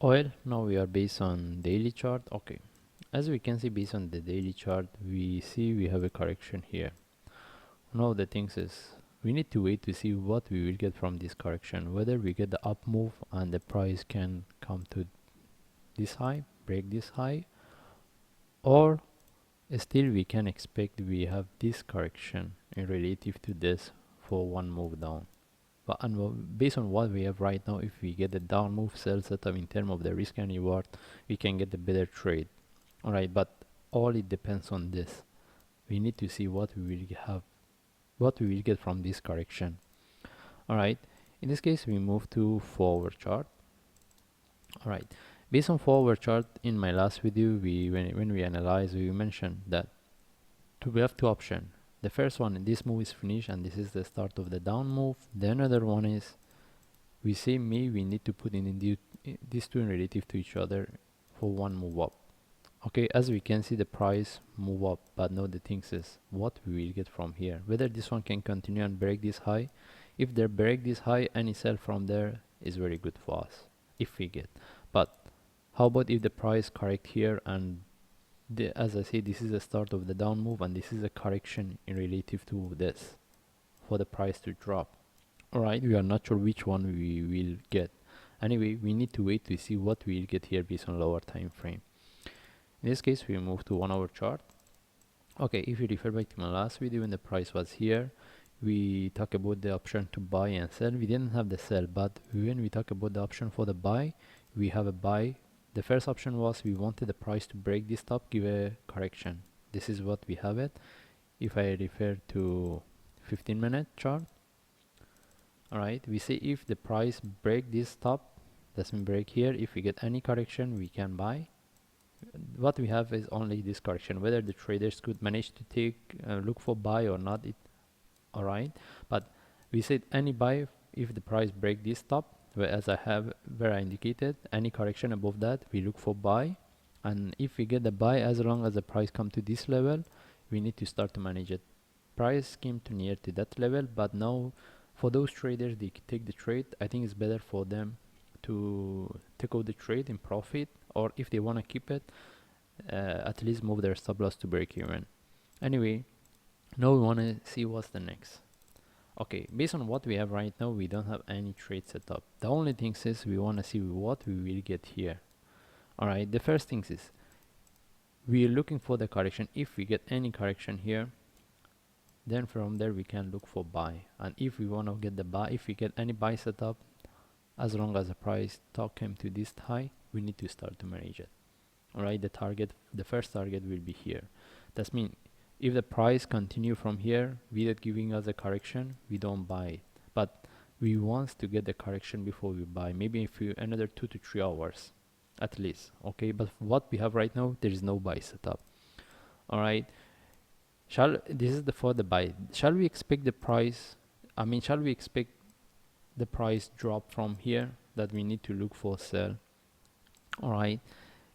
Oil, now we are based on daily chart. Okay, as we can see based on the daily chart, we see we have a correction here. Now the things is we need to wait to see what we will get from this correction, whether we get the up move and the price can come to this high, break this high, or still we can expect we have this correction in relative to this for one move down. But based on what we have right now, if we get the down move sell setup in terms of the risk and reward, we can get a better trade. Alright, but all it depends on this. We need to see what we will have, what we will get from this correction. Alright, in this case we move to forward chart. Alright, based on forward chart, in my last video, when we analyze, we mentioned that we have two options. The first one, this move is finished and this is the start of the down move. The another one is we say we need to put in these two in relative to each other for one move up. Okay, as we can see the price move up, but now the thing is what we will get from here, whether this one can continue and break this high. If they break this high, any sell from there is very good for us if we get. But how about if the price correct here and as I say, this is the start of the down move and this is a correction in relative to this for the price to drop. Alright, we are not sure which one we will get. Anyway, we need to wait to see what we will get here based on lower time frame. In this case, we move to 1 hour chart. Okay, if you refer back to my last video when the price was here, we talk about the option to buy and sell. We didn't have the sell, but when we talk about the option for the buy, we have a buy. The first option was we wanted the price to break this top, give a correction. This is what we have it. If I refer to 15-minute chart, alright, we say if the price break this top, doesn't break here, if we get any correction, we can buy. What we have is only this correction. Whether the traders could manage to take look for buy or not, alright. But we said any buy if the price break this top. As I have where I indicated, any correction above that we look for buy, and if we get the buy, as long as the price come to this level, we need to start to manage it. Price came to near to that level, but now for those traders they take the trade, I think it's better for them to take out the trade in profit, or if they want to keep it, at least move their stop loss to break even. Anyway, now we want to see what's the next. Okay, based on what we have right now, we don't have any trade set up. The only thing is we want to see what we will get here. Alright, the first thing is we are looking for the correction. If we get any correction here, then from there we can look for buy. And if we want to get the buy, if we get any buy set up, as long as the price talk came to this high, we need to start to manage it. Alright, the first target will be here. That means if the price continue from here without giving us a correction, we don't buy it. But we want to get the correction before we buy, maybe another 2 to 3 hours at least. Okay, but what we have right now, there is no buy setup. Alright, this is for the buy. Shall we expect the price, shall we expect the price drop from here that we need to look for sell? Alright,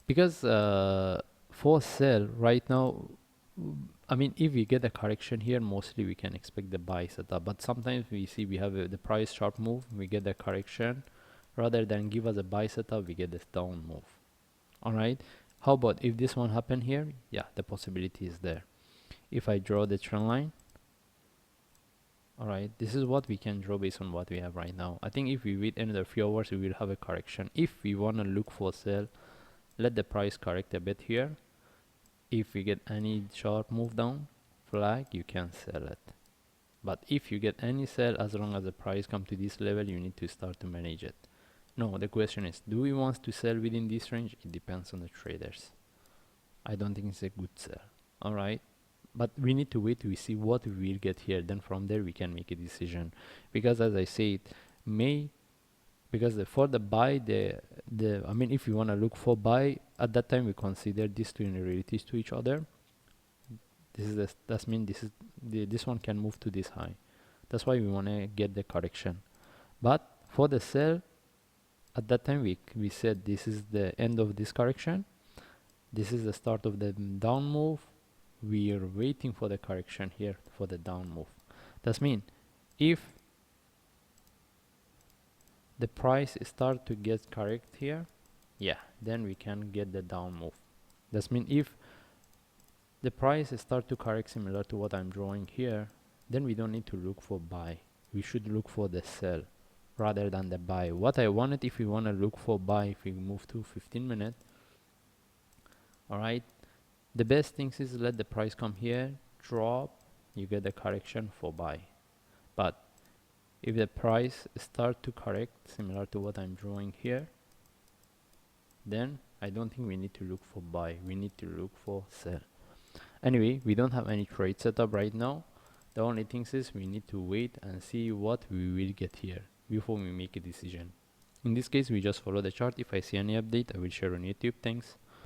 because for sell right now, if we get a correction here, mostly we can expect the buy setup. But sometimes we see we have the price sharp move, we get the correction. Rather than give us a buy setup, we get this down move. Alright, how about if this one happen here? Yeah, the possibility is there. If I draw the trend line, alright, this is what we can draw based on what we have right now. I think if we wait another few hours, we will have a correction. If we want to look for sell, let the price correct a bit here. If we get any sharp move down flag, you can sell it. But if you get any sell, as long as the price come to this level, you need to start to manage it. No, the question is, do we want to sell within this range? It depends on the traders. I don't think it's a good sell. Alright, but we need to wait to see what we will get here. Then from there we can make a decision. Because as I said, for the buy, if you want to look for buy, at that time we consider these two in relative to each other. This one can move to this high. That's why we want to get the correction. But for the sell, at that time we said this is the end of this correction. This is the start of the down move. We are waiting for the correction here for the down move. That means if the price start to get correct here, yeah, then we can get the down move. That means if the price start to correct similar to what I'm drawing here, then we don't need to look for buy. We should look for the sell rather than the buy. What I wanted, if we want to look for buy, if we move to 15 minutes, all right, the best things is let the price come here, drop, you get the correction for buy. But if the price start to correct similar to what I'm drawing here, then I don't think we need to look for buy, we need to look for sell. Anyway, we don't have any trade setup right now. The only thing is we need to wait and see what we will get here before we make a decision. In this case, we just follow the chart. If I see any update, I will share on YouTube. Thanks.